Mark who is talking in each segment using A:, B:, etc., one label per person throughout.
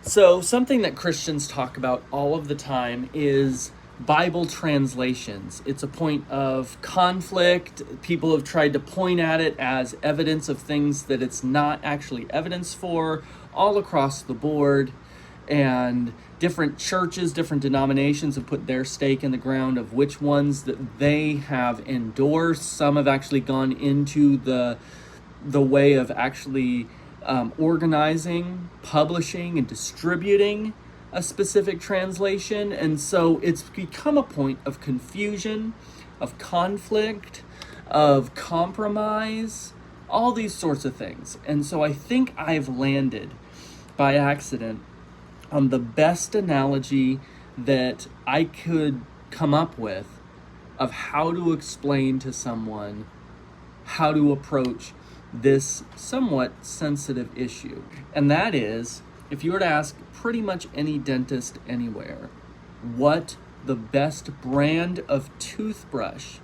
A: So, something that Christians talk about all of the time is Bible translations. It's a point of conflict. People have tried to point at it as evidence of things that it's not actually evidence for, all across the board. And different churches, different denominations have put their stake in the ground of which ones that they have endorsed. Some have actually gone into the way of actually organizing, publishing, and distributing a specific translation. And so it's become a point of confusion, of conflict, of compromise, all these sorts of things. And so I think I've landed by accident on the best analogy that I could come up with of how to explain to someone how to approach this somewhat sensitive issue. And that is, if you were to ask pretty much any dentist anywhere what the best brand of toothbrush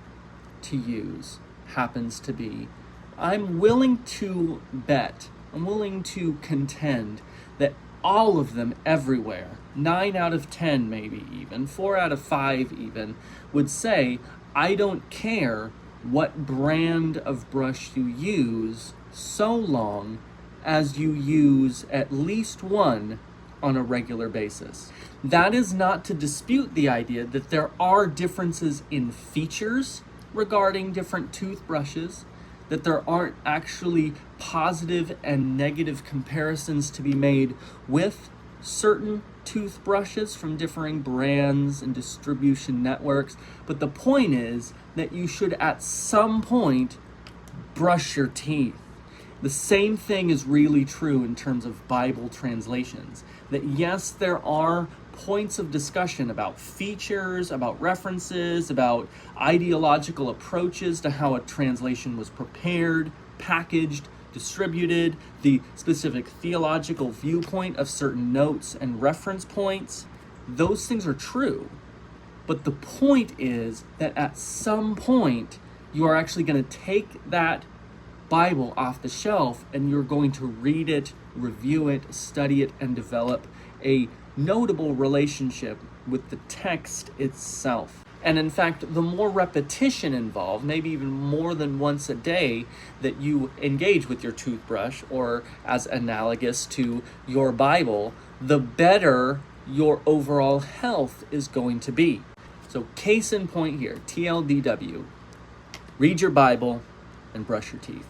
A: to use happens to be, I'm willing to contend that all of them everywhere, 9 out of 10 maybe even, 4 out of 5 even, would say, I don't care what brand of brush you use, so long as you use at least one on a regular basis. That is not to dispute the idea that there are differences in features regarding different toothbrushes, that there aren't actually positive and negative comparisons to be made with certain toothbrushes from differing brands and distribution networks. But the point is that you should at some point brush your teeth. The same thing is really true in terms of Bible translations. That yes, there are points of discussion about features, about references, about ideological approaches to how a translation was prepared, packaged, distributed, the specific theological viewpoint of certain notes and reference points. Those things are true. But the point is that at some point, you are actually going to take that Bible off the shelf and you're going to read it, review it, study it, and develop a notable relationship with the text itself. And in fact, the more repetition involved, maybe even more than once a day, that you engage with your toothbrush, or as analogous to your Bible, the better your overall health is going to be. So case in point here, TLDW, read your Bible and brush your teeth.